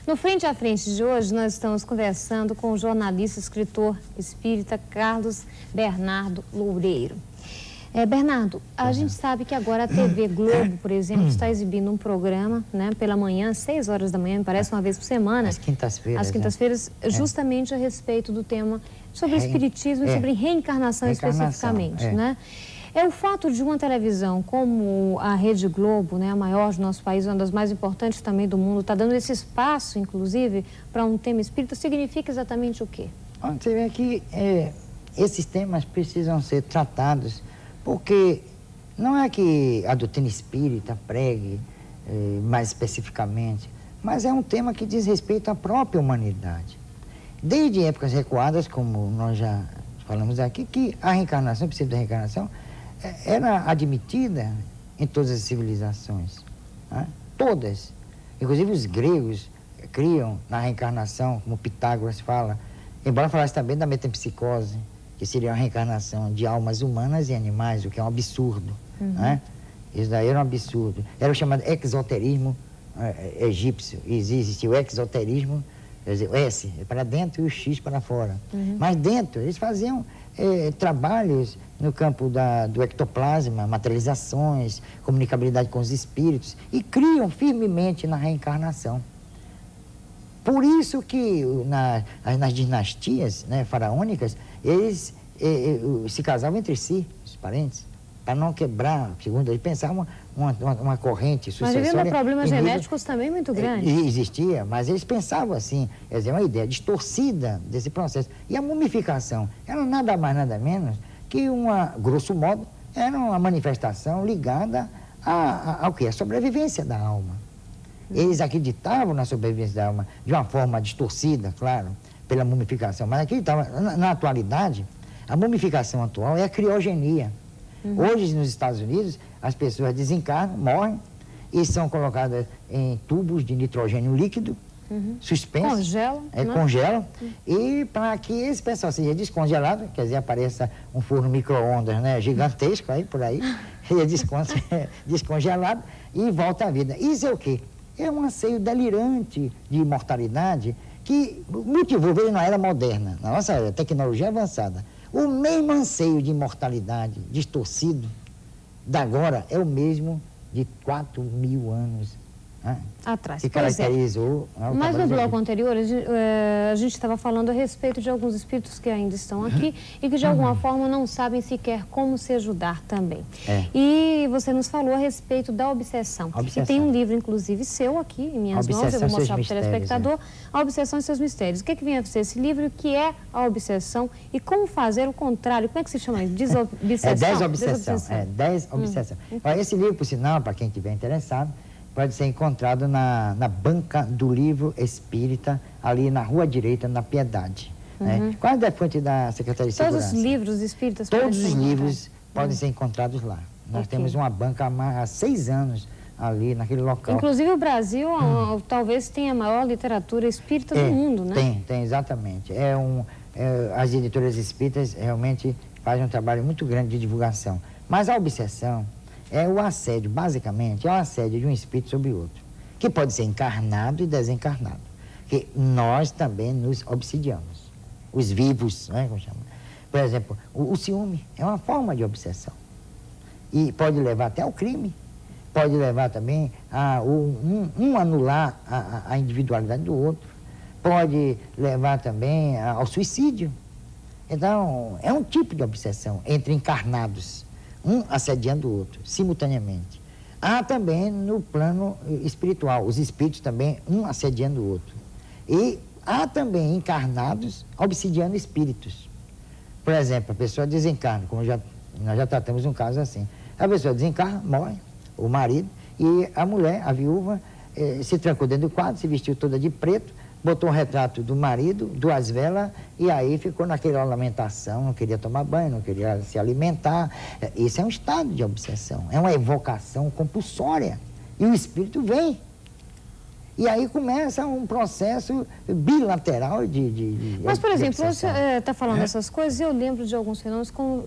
No Frente a Frente de hoje, nós estamos conversando com o jornalista e escritor espírita Carlos Bernardo Loureiro. Bernardo, a gente sabe que agora a TV Globo, por exemplo, está exibindo um programa, né, pela manhã, às 6 horas da manhã, me parece uma vez por semana. Às quintas-feiras. Às quintas-feiras, justamente a respeito do tema sobre espiritismo e sobre reencarnação especificamente, né? O fato de uma televisão como a Rede Globo, né, a maior do nosso país, uma das mais importantes também do mundo, está dando esse espaço, inclusive, para um tema espírita, significa exatamente o quê? Você vê que esses temas precisam ser tratados, porque não é que a doutrina espírita pregue mais especificamente, mas é um tema que diz respeito à própria humanidade. Desde épocas recuadas, como nós já falamos aqui, que a reencarnação, o princípio da reencarnação, era admitida em todas as civilizações, né? Todas. Inclusive os gregos criam na reencarnação, como Pitágoras fala, embora falasse também da metempsicose, que seria a reencarnação de almas humanas e animais, o que é um absurdo, né? Isso daí era um absurdo. Era o chamado exoterismo egípcio. Existe o exoterismo, quer dizer, o S para dentro e o X para fora. Mas dentro, eles faziam trabalhos no campo do ectoplasma, materializações, comunicabilidade com os espíritos, e criam firmemente na reencarnação. Por isso que nas dinastias, né, faraônicas, eles se casavam entre si, os parentes, para não quebrar, segundo eles pensavam, uma corrente sucessória. Mas havia problemas genéticos também muito grandes. Existia, mas eles pensavam assim, quer dizer, uma ideia distorcida desse processo. E a mumificação era nada mais, nada menos que grosso modo, era uma manifestação ligada ao quê? A sobrevivência da alma. Eles acreditavam na sobrevivência da alma de uma forma distorcida, claro, pela mumificação, mas acreditavam. Na atualidade, a mumificação atual é a criogenia. Hoje, nos Estados Unidos, as pessoas desencarnam, morrem e são colocadas em tubos de nitrogênio líquido, suspensos. Congelam. Congelam. E para que esse pessoal seja descongelado, quer dizer, apareça um forno micro-ondas, né, gigantesco aí, por aí, e é descongelado e volta à vida. Isso é o quê? É um anseio delirante de imortalidade que motivou, veja, na era moderna, na nossa era, tecnologia avançada. O mesmo anseio de imortalidade distorcido da agora é o mesmo de 4.000 anos, né, atrás. que caracterizou. Mas no bloco anterior, a gente estava falando a respeito de alguns espíritos que ainda estão aqui e que de alguma forma não sabem sequer como se ajudar também. E você nos falou a respeito da obsessão. E tem um livro, inclusive, seu aqui em minhas mãos, eu vou mostrar para o telespectador, A Obsessão e Seus Mistérios. O que vem a ser esse livro e o que é a obsessão e como fazer o contrário? Como é que se chama isso? Desobsessão. Desobsessão. Esse livro, por sinal, para quem estiver interessado, pode ser encontrado na banca do livro espírita, ali na Rua Direita, na Piedade. Né? Quase da fonte da Secretaria de Segurança. Todos os livros espíritas Todos os livros podem ser encontrados lá. Nós temos uma banca há 6 anos ali naquele local. Inclusive o Brasil talvez tenha a maior literatura espírita do mundo, né? Tem, exatamente. As editoras espíritas realmente fazem um trabalho muito grande de divulgação. Mas a obsessão é o assédio, basicamente, é o assédio de um espírito sobre outro, que pode ser encarnado e desencarnado, que nós também nos obsidiamos, os vivos, né, como chama? Por exemplo, o ciúme é uma forma de obsessão e pode levar até ao crime, pode levar também a anular a individualidade do outro, pode levar também ao suicídio. Então, é um tipo de obsessão entre encarnados, um assediando o outro, simultaneamente. Há também no plano espiritual, os espíritos também, um assediando o outro. E há também encarnados obsidiando espíritos. Por exemplo, a pessoa desencarna, como nós já tratamos um caso assim. A pessoa desencarna, morre, o marido, e a mulher, a viúva, se trancou dentro do quarto, se vestiu toda de preto, botou um retrato do marido, 2 velas, e aí ficou naquela lamentação, não queria tomar banho, não queria se alimentar. Isso é um estado de obsessão, é uma evocação compulsória. E o espírito vem. E aí começa um processo bilateral de Mas, por exemplo, obsessão. você está falando essas coisas, eu lembro de alguns fenômenos, como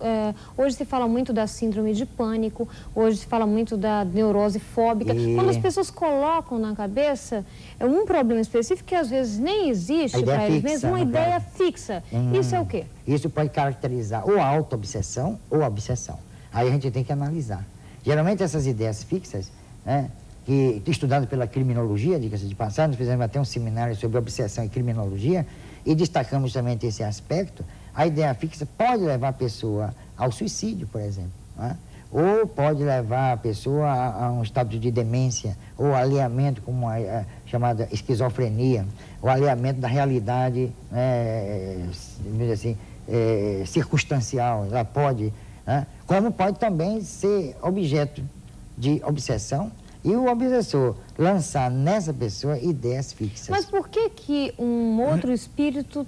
hoje se fala muito da síndrome de pânico, hoje se fala muito da neurose fóbica. Quando as pessoas colocam na cabeça um problema específico que às vezes nem existe para eles mesmos, uma ideia fixa. Isso é o quê? Isso pode caracterizar ou a auto-obsessão ou a obsessão. Aí a gente tem que analisar. Geralmente essas ideias fixas, né, que estudado pela criminologia, diga-se de passagem, nós fizemos até um seminário sobre obsessão e criminologia e destacamos também esse aspecto. A ideia fixa pode levar a pessoa ao suicídio, por exemplo, né? Ou pode levar a pessoa a um estado de demência, ou alinhamento, como a chamada esquizofrenia, o alinhamento da realidade, assim, circunstancial. Ela pode, né? Como pode também ser objeto de obsessão, e o obsessor lançar nessa pessoa ideias fixas. Mas por que um outro espírito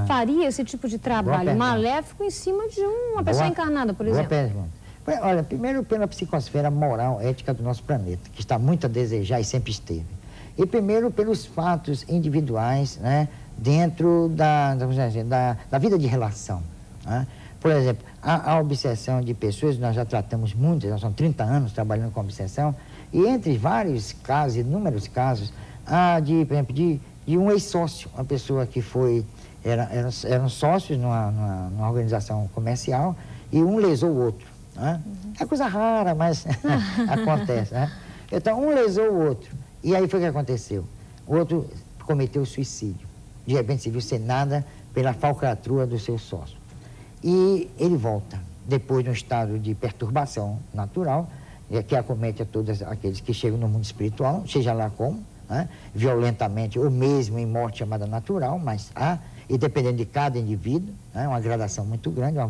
faria esse tipo de trabalho maléfico em cima de uma pessoa encarnada, por exemplo? Boa pergunta. Olha, primeiro pela psicosfera moral, ética do nosso planeta, que está muito a desejar e sempre esteve. E primeiro pelos fatos individuais, né, dentro da vida de relação, né? Por exemplo, a obsessão de pessoas, nós já tratamos muitas, nós somos 30 anos trabalhando com obsessão, e entre vários casos, inúmeros casos, por exemplo, de um ex-sócio, uma pessoa que eram sócios numa organização comercial, e um lesou o outro, né? É coisa rara, mas acontece, né? Então, um lesou o outro, e aí foi o que aconteceu. O outro cometeu suicídio. De repente se viu sem nada pela falcatrua do seu sócio. E ele volta, depois de um estado de perturbação natural, que acomete a todos aqueles que chegam no mundo espiritual, seja lá como, né, violentamente ou mesmo em morte chamada natural, mas há, e dependendo de cada indivíduo, né, uma gradação muito grande, uma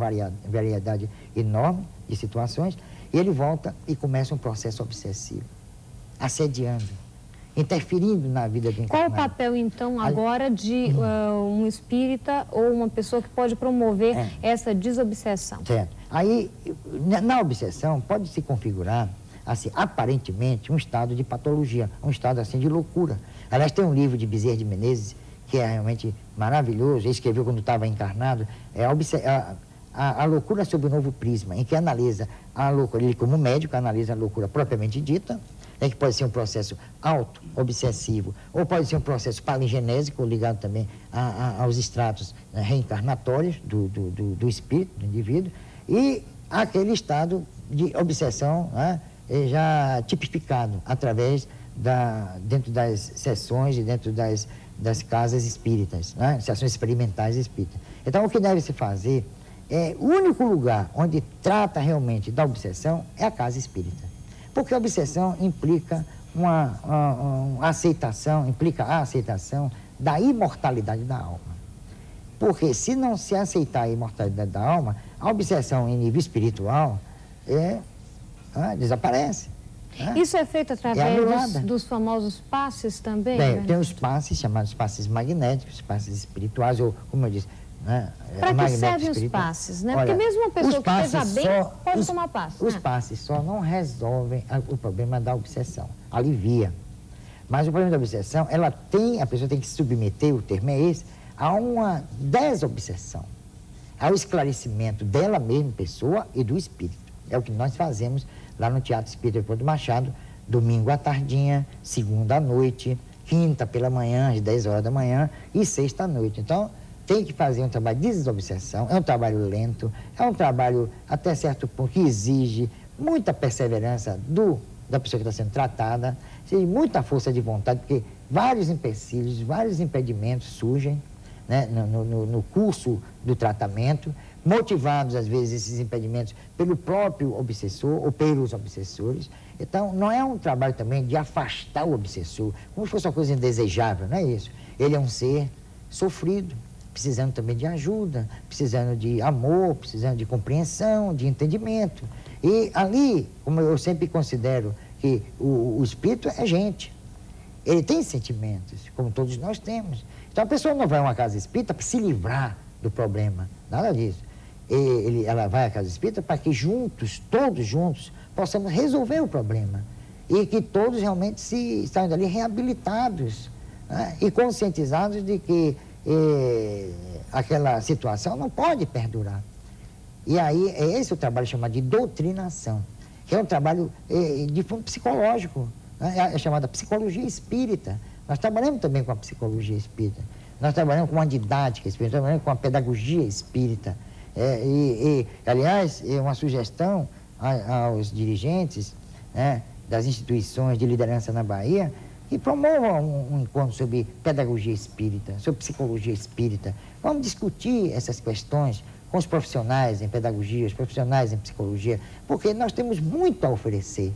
variedade enorme de situações, e ele volta e começa um processo obsessivo, assediando, interferindo na vida do encarnado. Qual o papel, então, agora de um espírita ou uma pessoa que pode promover essa desobsessão? Certo. Aí, na obsessão, pode se configurar, assim, aparentemente, um estado de patologia, um estado, assim, de loucura. Aliás, tem um livro de Bezerra de Menezes, que é realmente maravilhoso, ele escreveu quando estava encarnado, a loucura sob o novo prisma, em que analisa a loucura, ele como médico analisa a loucura propriamente dita, que pode ser um processo auto-obsessivo, ou pode ser um processo palingenésico, ligado também aos estratos, né, reencarnatórios do espírito, do indivíduo, e aquele estado de obsessão, né, já tipificado através dentro das sessões e dentro das casas espíritas, né, sessões experimentais espíritas. Então, o que deve se fazer o único lugar onde trata realmente da obsessão é a casa espírita. Porque a obsessão implica a aceitação da imortalidade da alma. Porque se não se aceitar a imortalidade da alma, a obsessão em nível espiritual desaparece. Isso é feito através dos famosos passes também? Bem, tem os passes chamados passes magnéticos, passes espirituais, ou como eu disse, né? Para que servem os passes, né? Porque mesmo uma pessoa que esteja bem pode tomar passe. Os passes só não resolvem o problema da obsessão, alivia. Mas o problema da obsessão, a pessoa tem que se submeter, o termo é esse, a uma desobsessão, ao esclarecimento dela mesma, pessoa, e do espírito. É o que nós fazemos lá no Teatro Espírita Leopoldo Machado, domingo à tardinha, segunda à noite, quinta pela manhã, às 10 horas da manhã, e sexta à noite. Então, tem que fazer um trabalho de desobsessão, é um trabalho lento, é um trabalho até certo ponto que exige muita perseverança da pessoa que está sendo tratada, exige muita força de vontade, porque vários empecilhos, vários impedimentos surgem, né, no curso do tratamento, motivados às vezes esses impedimentos pelo próprio obsessor ou pelos obsessores. Então, não é um trabalho também de afastar o obsessor, como se fosse uma coisa indesejável, não é isso. Ele é um ser sofrido, precisando também de ajuda, precisando de amor, precisando de compreensão, de entendimento. E ali, como eu sempre considero que o espírito é gente, ele tem sentimentos, como todos nós temos. Então a pessoa não vai a uma casa espírita para se livrar do problema, nada disso. Ela vai à casa espírita para que juntos, todos juntos, possamos resolver o problema. e que todos realmente saiam dali reabilitados, né? E conscientizados de que aquela situação não pode perdurar. E aí é esse o trabalho chamado de doutrinação, que é um trabalho de fundo psicológico, né? É chamada psicologia espírita. Nós trabalhamos também com a psicologia espírita, nós trabalhamos com a didática espírita, nós trabalhamos com a pedagogia espírita. Aliás, uma sugestão aos dirigentes, né, das instituições de liderança na Bahia, que promovam um encontro sobre pedagogia espírita, sobre psicologia espírita. Vamos discutir essas questões com os profissionais em pedagogia, os profissionais em psicologia, porque nós temos muito a oferecer.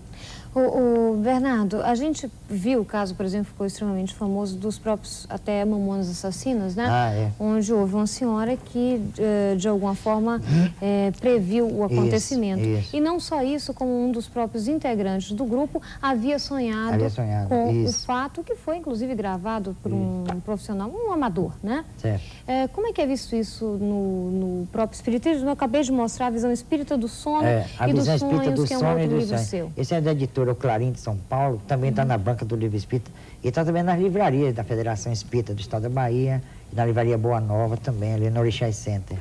Bernardo, a gente viu o caso, por exemplo, ficou extremamente famoso dos próprios até Mamonas Assassinas, né? Onde houve uma senhora que, de alguma forma, previu o acontecimento. Isso. E não só isso, como um dos próprios integrantes do grupo havia sonhado com o fato que foi, inclusive, gravado por um profissional, um amador, né? Certo. Como é que é visto isso no próprio espiritismo? Eu acabei de mostrar a visão espírita do sono e dos sonhos, que é um outro livro seu. Esse é da editora O Clarim de São Paulo, também está na banca do Livro Espírita e está também nas livrarias da Federação Espírita do Estado da Bahia e na livraria Boa Nova também, ali no Orixás Center.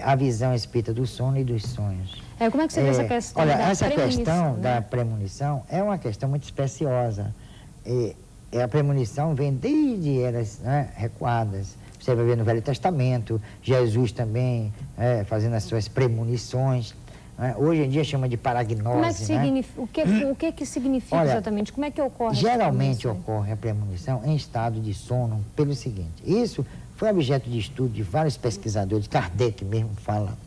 A visão espírita do sono e dos sonhos. Como é que você vê essa questão da essa premonição, questão, né? da premonição é uma questão muito especiosa. A premonição vem desde eras, né, recuadas. Você vai ver no Velho Testamento, Jesus também fazendo as suas premonições. Hoje em dia chama de paragnose. Como é que significa, o que significa exatamente? Como é que ocorre? Geralmente ocorre a premonição em estado de sono pelo seguinte: isso foi objeto de estudo de vários pesquisadores, Kardec mesmo fala.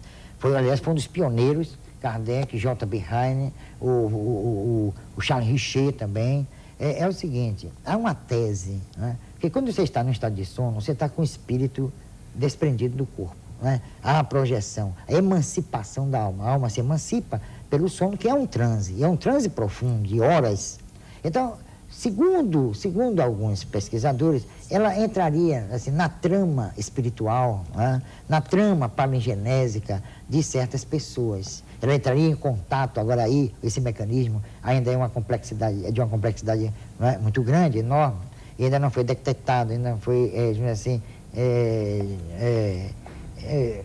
Aliás, foi um dos pioneiros, Kardec, J.B. Heine, o Charles Richer também. É o seguinte, há uma tese, né? Porque quando você está num estado de sono, você está com o espírito desprendido do corpo. Né? Há a projeção, a emancipação da alma. A alma se emancipa pelo sono, que é um transe, e é um transe profundo, de horas. Então, segundo alguns pesquisadores, ela entraria assim, na trama espiritual, né? Na trama palingenésica de certas pessoas. Ela entraria em contato, agora aí, esse mecanismo ainda é de uma complexidade né, muito grande, enorme, e ainda não foi detectado, ainda não foi,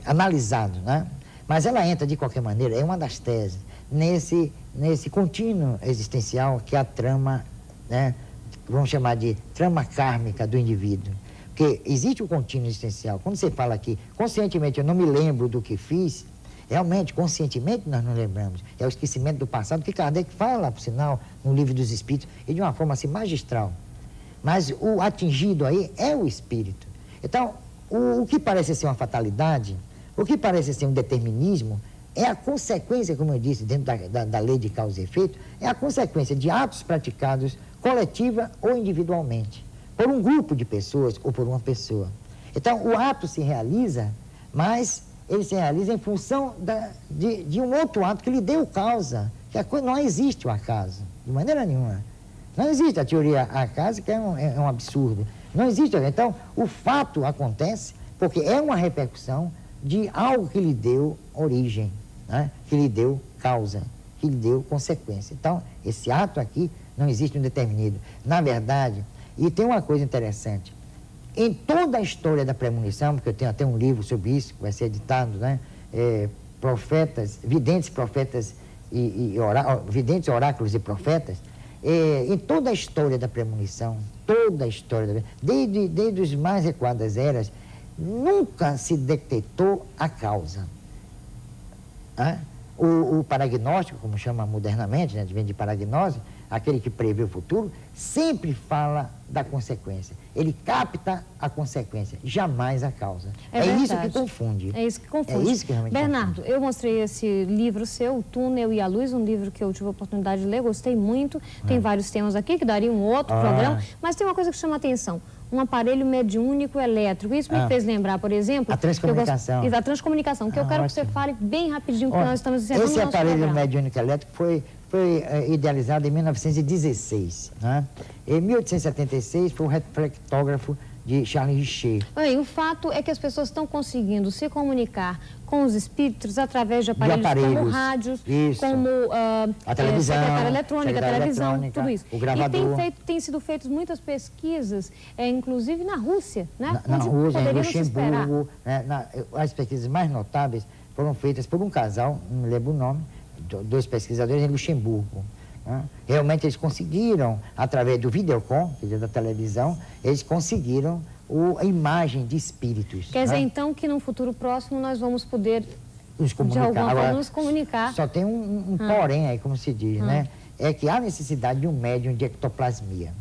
analisado, né? Mas ela entra de qualquer maneira, é uma das teses, nesse contínuo existencial que é a trama, né, vamos chamar de trama kármica do indivíduo. Porque existe o contínuo existencial. Quando você fala aqui, conscientemente eu não me lembro do que fiz, realmente, conscientemente nós não lembramos. É o esquecimento do passado, que Kardec fala, por sinal, no Livro dos Espíritos, e de uma forma assim magistral. Mas o atingido aí é o espírito. Então, o que parece ser uma fatalidade, o que parece ser um determinismo, é a consequência, como eu disse, dentro da lei de causa e efeito, é a consequência de atos praticados coletiva ou individualmente, por um grupo de pessoas ou por uma pessoa. Então, o ato se realiza, mas ele se realiza em função de um outro ato que lhe deu causa, que a coisa, não existe o acaso, de maneira nenhuma. Não existe a teoria acaso, que é um absurdo. Não existe. Então, o fato acontece porque é uma repercussão de algo que lhe deu origem, né? Que lhe deu causa, que lhe deu consequência. Então, esse ato aqui não existe um determinado. Na verdade, e tem uma coisa interessante, em toda a história da premonição, porque eu tenho até um livro sobre isso, que vai ser editado, né? Videntes, profetas videntes, oráculos e profetas, em toda a história da premonição, desde as mais recuadas eras, nunca se detectou a causa. O paragnóstico, como chama modernamente, né, vem de paragnose, aquele que prevê o futuro, sempre fala da consequência. Ele capta a consequência, jamais a causa. É isso que confunde. É isso que confunde. É isso que realmente Bernardo, confunde. eu mostrei esse livro seu, O Túnel e a Luz, um livro que eu tive a oportunidade de ler, gostei muito. Tem vários temas aqui que daria um outro programa, mas tem uma coisa que chama atenção. Um aparelho mediúnico elétrico. Isso me fez lembrar, por exemplo... A transcomunicação. A transcomunicação, que eu quero que você fale bem rapidinho, porque nós estamos encerrando o nosso programa. Esse aparelho mediúnico elétrico foi idealizado em 1916. Né? Em 1876 foi um reflectógrafo de Charles Richer. Bem, o fato é que as pessoas estão conseguindo se comunicar com os espíritos através de aparelhos como rádios, como a televisão, secretária eletrônica, tudo isso. O gravador. E tem sido feitas muitas pesquisas, inclusive na Rússia, né? Na Rússia, em Luxemburgo, né? As pesquisas mais notáveis foram feitas por um casal, não me lembro o nome, dois pesquisadores em Luxemburgo. Né? Realmente eles conseguiram, através do videocom, quer dizer, da televisão, eles conseguiram a imagem de espíritos. Quer dizer, então, que num futuro próximo nós vamos poder, de alguma forma, nos comunicar. Só tem um porém aí, como se diz, né? É que há necessidade de um médium de ectoplasmia.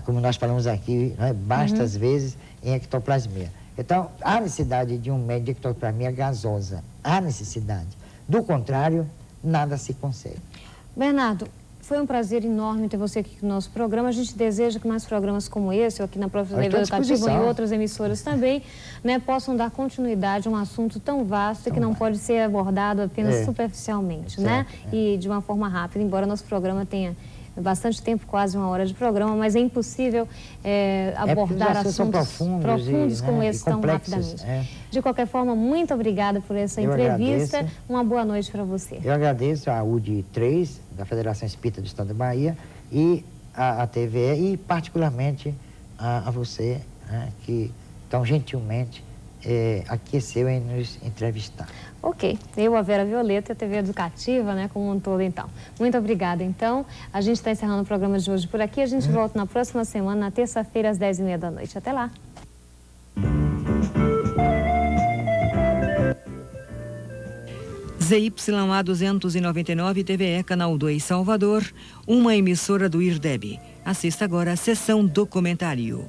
Como nós falamos aqui, né? Basta às vezes em ectoplasmia. Então, há necessidade de um médium de ectoplasmia gasosa. Há necessidade. Do contrário, nada se consegue. Bernardo, foi um prazer enorme ter você aqui no nosso programa. A gente deseja que mais programas como esse, ou aqui na Professora TV Educativa e em outras emissoras também, né, possam dar continuidade a um assunto tão vasto e que não pode ser abordado apenas superficialmente, né? E de uma forma rápida, embora nosso programa tenha bastante tempo, quase 1 hora de programa, mas é impossível abordar assuntos profundos como esse tão rapidamente. De qualquer forma, muito obrigada por essa entrevista. Agradeço. Uma boa noite para você. Eu agradeço a UD 3, da Federação Espírita do Estado da Bahia, e a TVE, e particularmente a você, né, que tão gentilmente aqueceu em nos entrevistar. Ok, eu, a Vera Violeta e a TV Educativa, né, como um todo, então. Muito obrigada, então. A gente está encerrando o programa de hoje por aqui. A gente volta na próxima semana, na terça-feira, às 10h30 da noite. Até lá. ZYA 299 TVE, Canal 2, Salvador, uma emissora do IRDEB. Assista agora a sessão documentário.